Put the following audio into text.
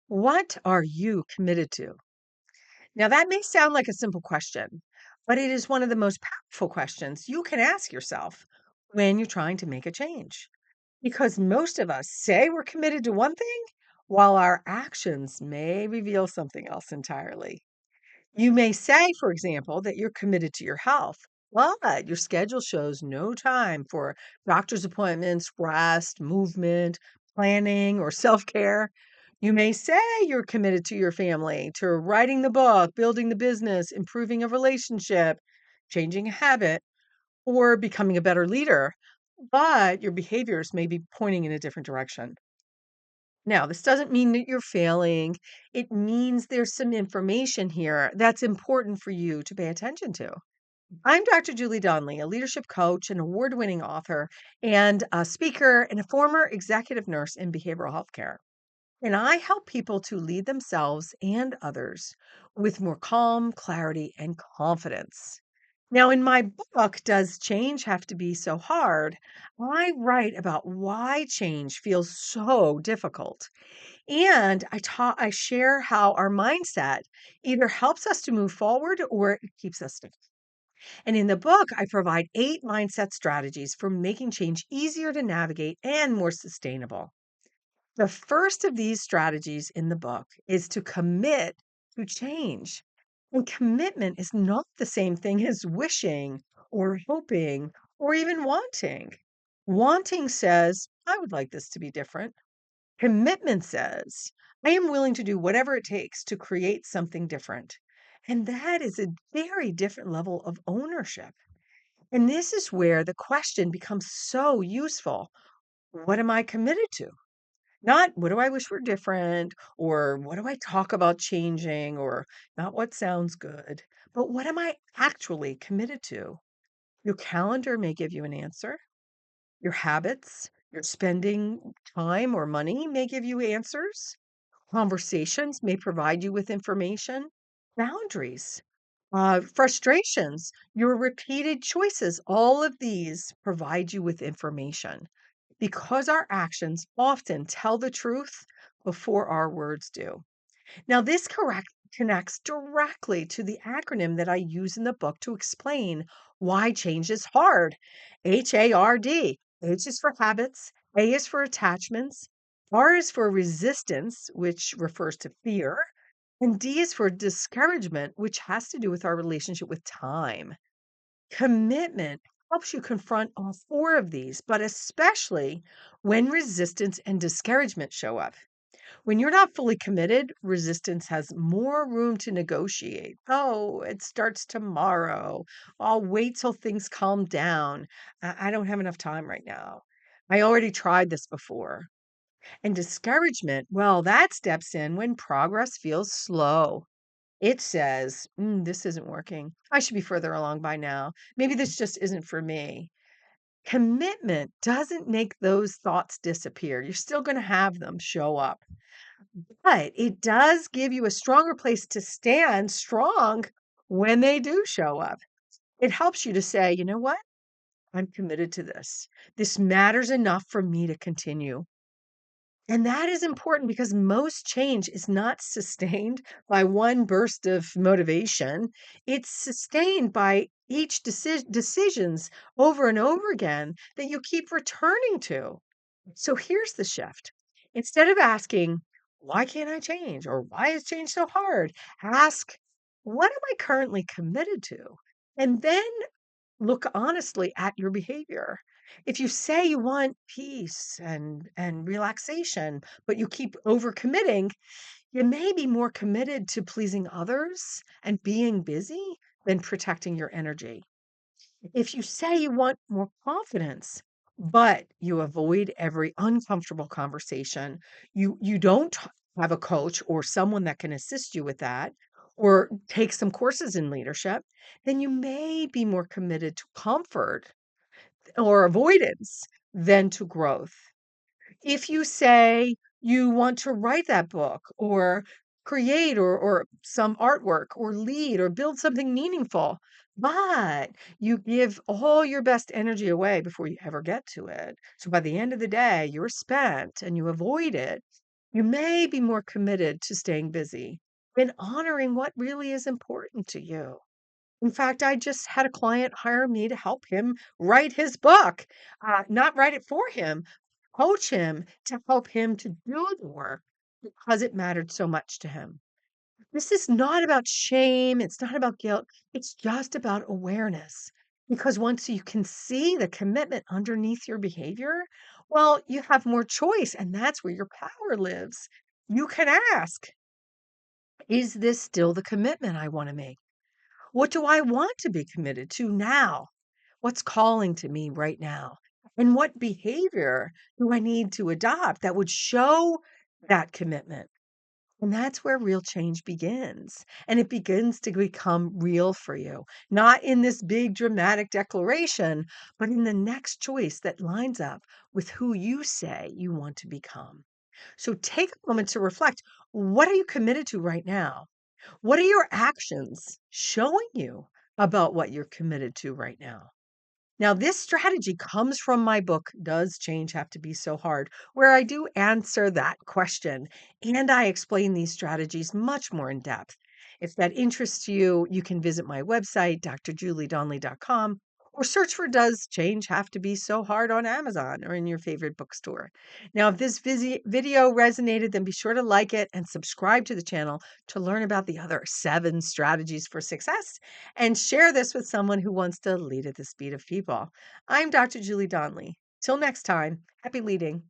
What are you committed to? Now, that may sound like a simple question, but it is one of the most powerful questions you can ask yourself when you're trying to make a change. Because most of us say we're committed to one thing, while our actions may reveal something else entirely. You may say, for example, that you're committed to your health, but your schedule shows no time for doctor's appointments, rest, movement, planning, or self care. You may say you're committed to your family, to writing the book, building the business, improving a relationship, changing a habit, or becoming a better leader, but your behaviors may be pointing in a different direction. Now, this doesn't mean that you're failing. It means there's some information here that's important for you to pay attention to. I'm Dr. Julie Donley, a leadership coach, an award winning author, and a speaker, and a former executive nurse in behavioral health care. And I help people to lead themselves and others with more calm, clarity, and confidence. Now, in my book, Does Change Have to Be So Hard? I write about why change feels so difficult, and I share how our mindset either helps us to move forward or it keeps us stuck. And in the book, I provide 8 mindset strategies for making change easier to navigate and more sustainable. The first of these strategies in the book is to commit to change. And commitment is not the same thing as wishing or hoping or even wanting. Wanting says, I would like this to be different. Commitment says, I am willing to do whatever it takes to create something different. And that is a very different level of ownership. And this is where the question becomes so useful. What am I committed to? Not what do I wish were different, or what do I talk about changing, or not what sounds good, but what am I actually committed to? Your calendar may give you an answer. Your habits, your spending time or money may give you answers. Conversations may provide you with information. Boundaries, frustrations, your repeated choices, all of these provide you with information because our actions often tell the truth before our words do. Now, this correct connects directly to the acronym that I use in the book to explain why change is hard. H.A.R.D. H is for habits, A is for attachments, R is for resistance, which refers to fear, and D is for discouragement, which has to do with our relationship with time. Commitment helps you confront all 4 of these, but especially when resistance and discouragement show up. When you're not fully committed, resistance has more room to negotiate. Oh, it starts tomorrow. I'll wait till things calm down. I don't have enough time right now. I already tried this before. And discouragement, well, that steps in when progress feels slow. It says, this isn't working. I should be further along by now. Maybe this just isn't for me. Commitment doesn't make those thoughts disappear. You're still going to have them show up, but it does give you a stronger place to stand strong when they do show up. It helps you to say, you know what? I'm committed to this. This matters enough for me to continue. And that is important because most change is not sustained by one burst of motivation. It's sustained by each decisions over and over again that you keep returning to. So here's the shift. Instead of asking, why can't I change? Or why is change so hard? Ask, what am I currently committed to? And then look honestly at your behavior. If you say you want peace and relaxation, but you keep overcommitting, you may be more committed to pleasing others and being busy than protecting your energy. If you say you want more confidence, but you avoid every uncomfortable conversation, you don't have a coach or someone that can assist you with that, or take some courses in leadership, then you may be more committed to comfort or avoidance than to growth. If you say you want to write that book or create or some artwork or lead or build something meaningful, but you give all your best energy away before you ever get to it. So by the end of the day, you're spent and you avoid it. You may be more committed to staying busy than honoring what really is important to you. In fact, I just had a client hire me to help him write his book, not write it for him, coach him to help him to do the work because it mattered so much to him. This is not about shame. It's not about guilt. It's just about awareness. Because once you can see the commitment underneath your behavior, well, you have more choice, and that's where your power lives. You can ask, is this still the commitment I want to make? What do I want to be committed to now? What's calling to me right now? And what behavior do I need to adopt that would show that commitment? And that's where real change begins. And it begins to become real for you, not in this big dramatic declaration, but in the next choice that lines up with who you say you want to become. So take a moment to reflect. What are you committed to right now? What are your actions showing you about what you're committed to right now? Now, this strategy comes from my book, Does Change Have to Be So Hard? Where I do answer that question and I explain these strategies much more in depth. If that interests you, you can visit my website, drjuliedonley.com, or search for Does Change Have to Be So Hard on Amazon or in your favorite bookstore. Now, if this video resonated, then be sure to like it and subscribe to the channel to learn about the other 7 strategies for success and share this with someone who wants to lead at the speed of people. I'm Dr. Julie Donley. Till next time, happy leading.